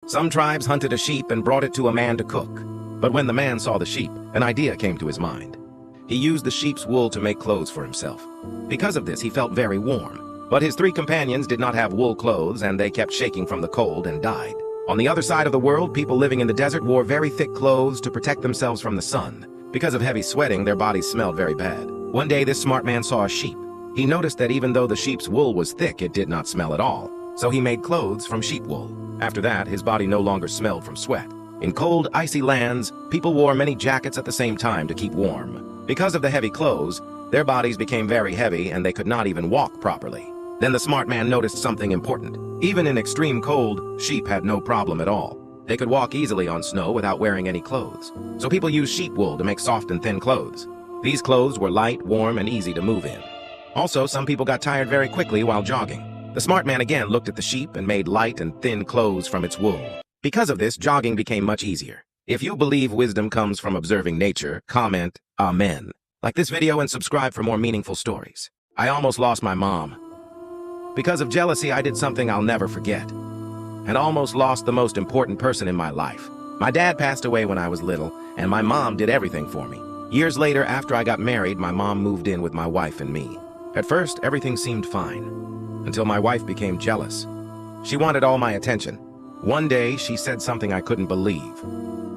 Some tribes hunted a sheep and brought it to a man to cook. But when the man saw the sheep, an idea came to his mind. He used the sheep's wool to make clothes for himself. Because of this, he felt very warm. But his 3 companions did not have wool clothes, and they kept shaking from the cold and died. On the other side of the world, people living in the desert wore very thick clothes to protect themselves from the sun. Because of heavy sweating, their bodies smelled very bad. One day, this smart man saw a sheep. He noticed that even though the sheep's wool was thick, it did not smell at all. So he made clothes from sheep wool. After that, his body no longer smelled from sweat. In cold, icy lands, people wore many jackets at the same time to keep warm. Because of the heavy clothes, their bodies became very heavy and they could not even walk properly. Then the smart man noticed something important. Even in extreme cold, sheep had no problem at all. They could walk easily on snow without wearing any clothes. So people used sheep wool to make soft and thin clothes. These clothes were light, warm, and easy to move in. Also, some people got tired very quickly while jogging. The smart man again looked at the sheep and made light and thin clothes from its wool. Because of this, jogging became much easier. If you believe wisdom comes from observing nature, comment, Amen. Like this video and subscribe for more meaningful stories. I almost lost my mom. Because of jealousy, I did something I'll never forget. And almost lost the most important person in my life. My dad passed away when I was little, and my mom did everything for me. Years later, after I got married, my mom moved in with my wife and me. At first, everything seemed fine, until my wife became jealous. She wanted all my attention. One day, she said something I couldn't believe.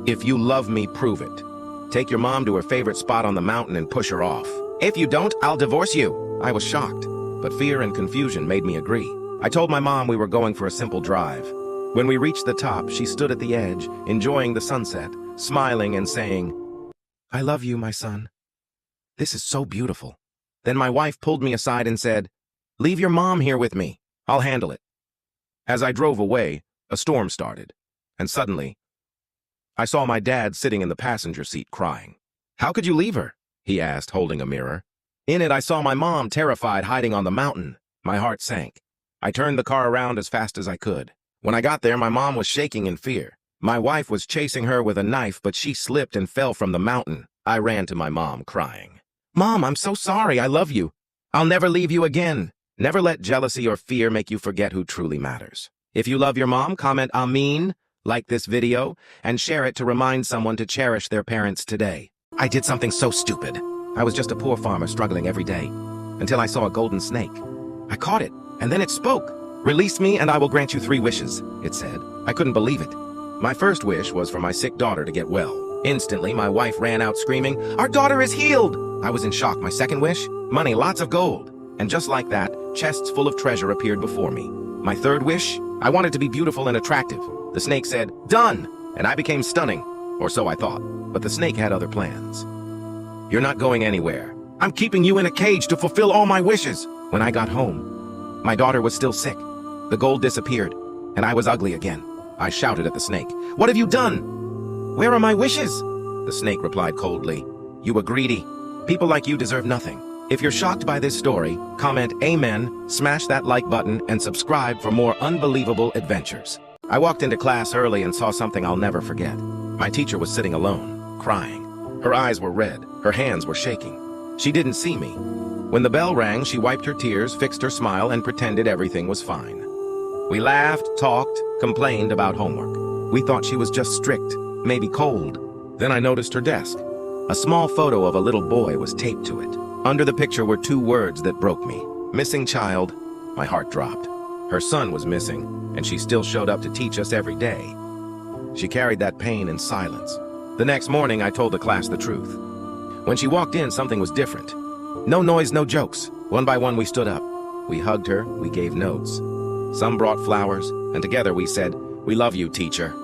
If you love me, prove it. Take your mom to her favorite spot on the mountain and push her off. If you don't, I'll divorce you. I was shocked, but fear and confusion made me agree. I told my mom we were going for a simple drive. When we reached the top, she stood at the edge, enjoying the sunset, smiling and saying, I love you, my son. This is so beautiful. Then my wife pulled me aside and said, leave your mom here with me. I'll handle it. As I drove away, a storm started, and suddenly, I saw my dad sitting in the passenger seat crying. How could you leave her? He asked, holding a mirror. In it, I saw my mom terrified hiding on the mountain. My heart sank. I turned the car around as fast as I could. When I got there, my mom was shaking in fear. My wife was chasing her with a knife, but she slipped and fell from the mountain. I ran to my mom, crying. Mom, I'm so sorry. I love you. I'll never leave you again. Never let jealousy or fear make you forget who truly matters. If you love your mom, comment Amen, like this video, and share it to remind someone to cherish their parents today. I did something so stupid. I was just a poor farmer struggling every day, until I saw a golden snake. I caught it, and then it spoke. Release me and I will grant you 3 wishes, it said. I couldn't believe it. My first wish was for my sick daughter to get well. Instantly, my wife ran out screaming, our daughter is healed! I was in shock. My second wish? Money, lots of gold. And just like that, chests full of treasure appeared before me. My third wish? I wanted to be beautiful and attractive. The snake said, done! And I became stunning. Or so I thought. But the snake had other plans. You're not going anywhere. I'm keeping you in a cage to fulfill all my wishes. When I got home, my daughter was still sick. The gold disappeared, and I was ugly again. I shouted at the snake, what have you done? Where are my wishes? The snake replied coldly, you were greedy. People like you deserve nothing. If you're shocked by this story, comment Amen, smash that like button, and subscribe for more unbelievable adventures. I walked into class early and saw something I'll never forget. My teacher was sitting alone, crying. Her eyes were red, her hands were shaking. She didn't see me. When the bell rang, she wiped her tears, fixed her smile, and pretended everything was fine. We laughed, talked, complained about homework. We thought she was just strict, maybe cold. Then I noticed her desk. A small photo of a little boy was taped to it. Under the picture were 2 words that broke me. Missing child. My heart dropped. Her son was missing, and she still showed up to teach us every day. She carried that pain in silence. The next morning, I told the class the truth. When she walked in, something was different. No noise, no jokes. One by one, we stood up. We hugged her, we gave notes. Some brought flowers, and together we said, we love you, teacher.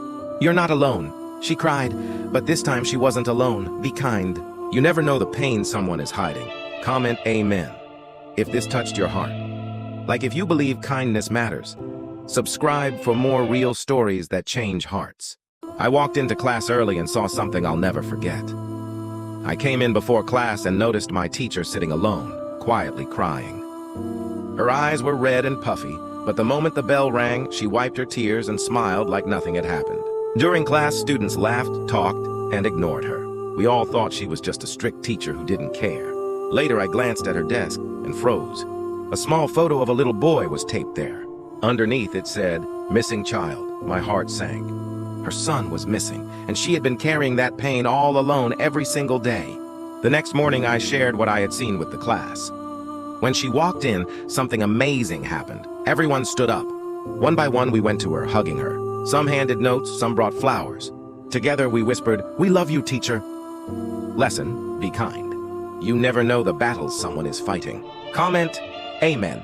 You're not alone. She cried, but this time she wasn't alone. Be kind. You never know the pain someone is hiding. Comment Amen if this touched your heart. Like if you believe kindness matters. Subscribe for more real stories that change hearts. I walked into class early and saw something I'll never forget. I came in before class and noticed my teacher sitting alone, quietly crying. Her eyes were red and puffy, but the moment the bell rang, she wiped her tears and smiled like nothing had happened. During class, students laughed, talked, and ignored her. We all thought she was just a strict teacher who didn't care. Later, I glanced at her desk and froze. A small photo of a little boy was taped there. Underneath it said, "Missing child." My heart sank. Her son was missing, and she had been carrying that pain all alone every single day. The next morning, I shared what I had seen with the class. When she walked in, something amazing happened. Everyone stood up. One by one, we went to her, hugging her. Some handed notes, some brought flowers. Together, we whispered, "We love you, teacher." Lesson: be kind. You never know the battles someone is fighting. Comment, Amen,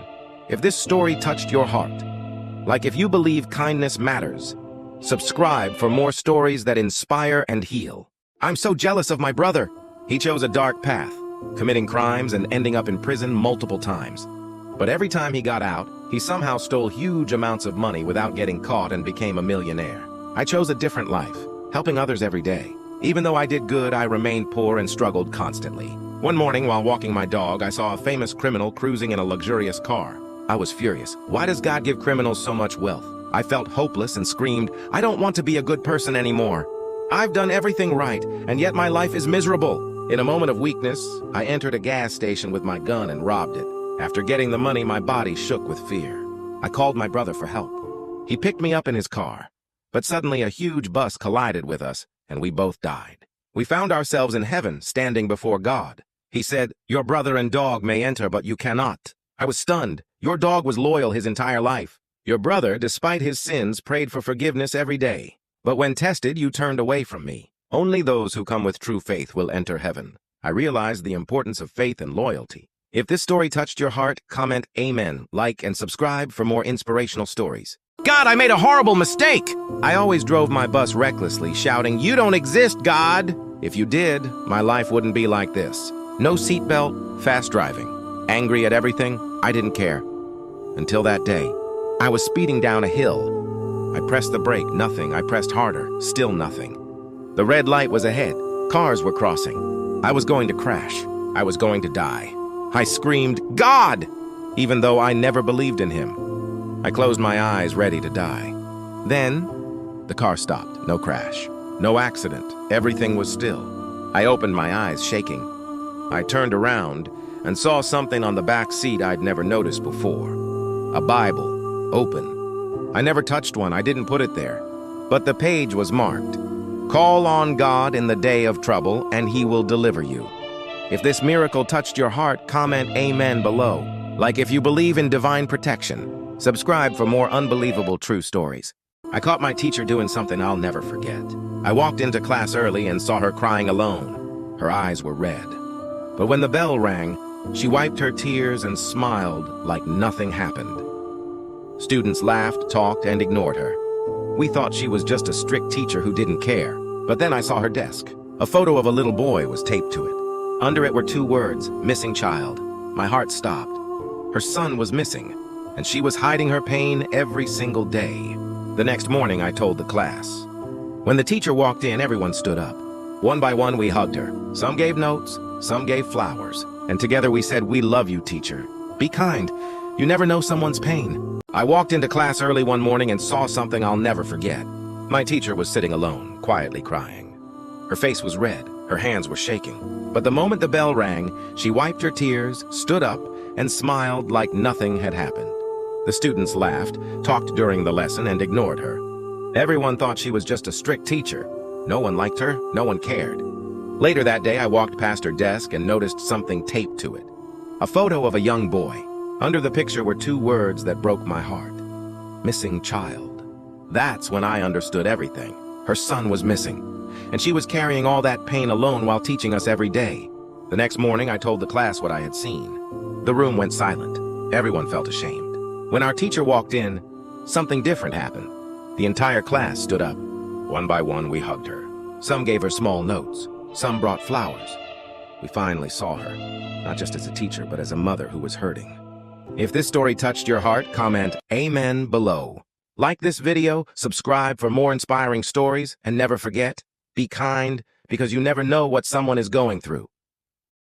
if this story touched your heart. Like if you believe kindness matters. Subscribe for more stories that inspire and heal. I'm so jealous of my brother. He chose a dark path, committing crimes and ending up in prison multiple times. But every time he got out, he somehow stole huge amounts of money without getting caught and became a millionaire. I chose a different life, helping others every day. Even though I did good, I remained poor and struggled constantly. One morning, while walking my dog, I saw a famous criminal cruising in a luxurious car. I was furious. Why does God give criminals so much wealth? I felt hopeless and screamed, "I don't want to be a good person anymore. I've done everything right, and yet my life is miserable." In a moment of weakness, I entered a gas station with my gun and robbed it. After getting the money, my body shook with fear. I called my brother for help. He picked me up in his car. But suddenly a huge bus collided with us, and we both died. We found ourselves in heaven, standing before God. He said, "Your brother and dog may enter, but you cannot." I was stunned. Your dog was loyal his entire life. Your brother, despite his sins, prayed for forgiveness every day. But when tested, you turned away from me. Only those who come with true faith will enter heaven. I realized the importance of faith and loyalty. If this story touched your heart, comment Amen, like, and subscribe for more inspirational stories. God, I made a horrible mistake! I always drove my bus recklessly, shouting, "You don't exist, God!" If you did, my life wouldn't be like this. No seatbelt, fast driving. Angry at everything, I didn't care. Until that day, I was speeding down a hill. I pressed the brake, nothing. I pressed harder, still nothing. The red light was ahead. Cars were crossing. I was going to crash. I was going to die. I screamed, "God!" even though I never believed in him. I closed my eyes, ready to die. Then, the car stopped. No crash. No accident. Everything was still. I opened my eyes, shaking. I turned around and saw something on the back seat I'd never noticed before. A Bible, open. I never touched one. I didn't put it there. But the page was marked, "Call on God in the day of trouble, and he will deliver you." If this miracle touched your heart, comment Amen below. Like if you believe in divine protection. Subscribe for more unbelievable true stories. I caught my teacher doing something I'll never forget. I walked into class early and saw her crying alone. Her eyes were red. But when the bell rang, she wiped her tears and smiled like nothing happened. Students laughed, talked, and ignored her. We thought she was just a strict teacher who didn't care. But then I saw her desk. A photo of a little boy was taped to it. Under it were 2 words, "Missing child." My heart stopped. Her son was missing, and she was hiding her pain every single day. The next morning, I told the class. When the teacher walked in, everyone stood up. One by one, we hugged her. Some gave notes, some gave flowers. And together we said, "We love you, teacher. Be kind. You never know someone's pain." I walked into class early one morning and saw something I'll never forget. My teacher was sitting alone, quietly crying. Her face was red. Her hands were shaking. But the moment the bell rang, she wiped her tears, stood up, and smiled like nothing had happened. The students laughed, talked during the lesson, and ignored her. Everyone thought she was just a strict teacher. No one liked her, no one cared. Later that day, I walked past her desk and noticed something taped to it. A photo of a young boy. Under the picture were 2 words that broke my heart. "Missing child." That's when I understood everything. Her son was missing, and she was carrying all that pain alone while teaching us every day. The next morning, I told the class what I had seen. The room went silent. Everyone felt ashamed. When our teacher walked in, something different happened. The entire class stood up. One by one, we hugged her. Some gave her small notes. Some brought flowers. We finally saw her, not just as a teacher, but as a mother who was hurting. If this story touched your heart, comment Amen below. Like this video, subscribe for more inspiring stories, and never forget, be kind, because you never know what someone is going through.